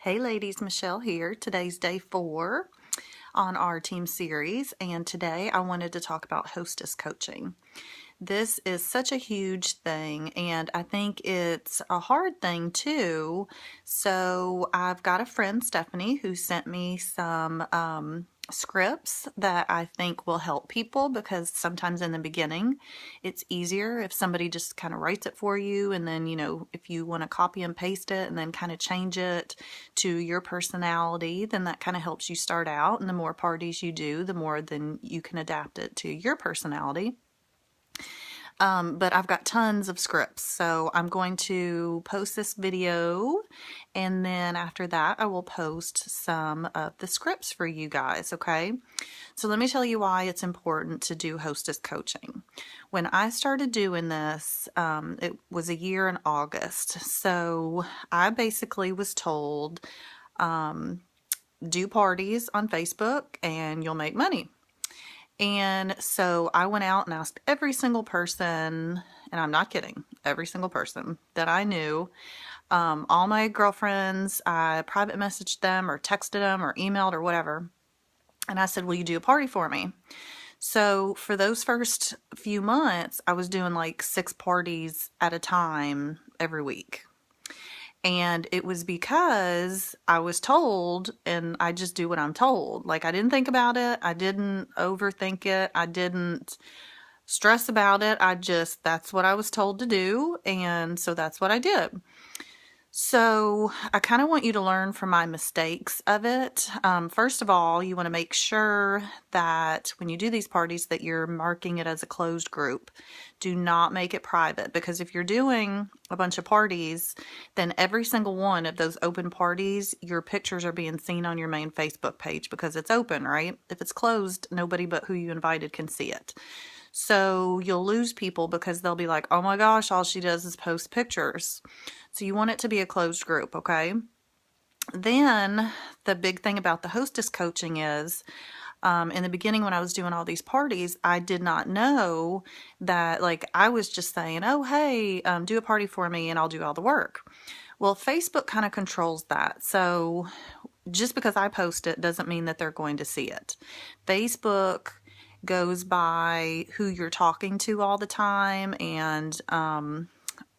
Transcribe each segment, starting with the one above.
Hey ladies, Michelle here. Today's day 4 on our team series, and today I wanted to talk about hostess coaching. This is such a huge thing, and I think it's a hard thing too. So I've got a friend, Stephanie, who sent me some scripts that I think will help people, because sometimes in the beginning it's easier if somebody just kind of writes it for you, and then if you want to copy and paste it and then kind of change it to your personality, then that kind of helps you start out, and the more parties you do, the more then you can adapt it to your personality. But I've got tons of scripts, so I'm going to post this video, and then after that I will post some of the scripts for you guys, okay? So let me tell you why it's important to do hostess coaching. When I started doing this, it was a year in August, so I basically was told, do parties on Facebook and you'll make money. And so I went out and asked every single person, and I'm not kidding, every single person that I knew, all my girlfriends, I private messaged them or texted them or emailed or whatever. And I said, will you do a party for me? So for those first few months, I was doing like 6 parties at a time every week. And it was because I was told, and I just do what I'm told. Like, I didn't think about it. I didn't overthink it. I didn't stress about it. That's what I was told to do. And so that's what I did. So I kind of want you to learn from my mistakes of it. First of all, you want to make sure that when you do these parties that you're marking it as a closed group. Do not make it private, because if you're doing a bunch of parties, then every single one of those open parties, your pictures are being seen on your main Facebook page because it's open, right? If it's closed, nobody but who you invited can see it. So you'll lose people because they'll be like, oh my gosh, all she does is post pictures. So you want it to be a closed group, okay? Then the big thing about the hostess coaching is, in the beginning when I was doing all these parties, I did not know that, like, I was just saying, oh, hey, do a party for me and I'll do all the work. Well, Facebook kind of controls that. So just because I post it doesn't mean that they're going to see it. Facebook goes by who you're talking to all the time, and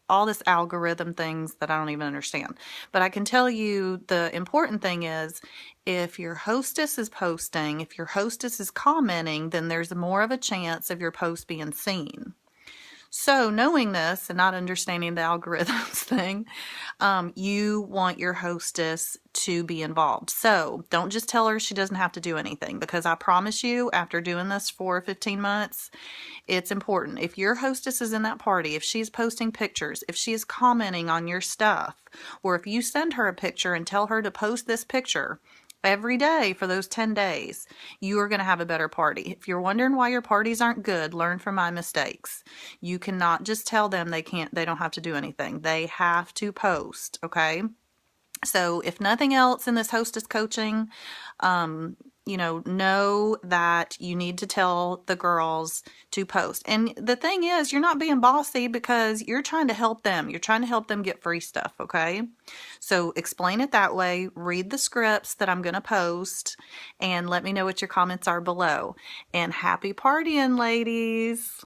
all this algorithm things that I don't even understand. But I can tell you the important thing is, if your hostess is posting, if your hostess is commenting, then there's more of a chance of your post being seen. So knowing this and not understanding the algorithms thing, you want your hostess to be involved. So don't just tell her she doesn't have to do anything, because I promise you, after doing this for 15 months, it's important. If your hostess is in that party, if she's posting pictures, if she is commenting on your stuff, or if you send her a picture and tell her to post this picture every day for those 10 days, you are going to have a better party. If you're wondering why your parties aren't good, learn from my mistakes. You cannot just tell them they don't have to do anything. They have to post, okay? So if nothing else in this hostess coaching, know that you need to tell the girls to post. And the thing is, you're not being bossy, because you're trying to help them. You're trying to help them get free stuff, okay? So explain it that way. Read the scripts that I'm going to post, and let me know what your comments are below. And happy partying, ladies!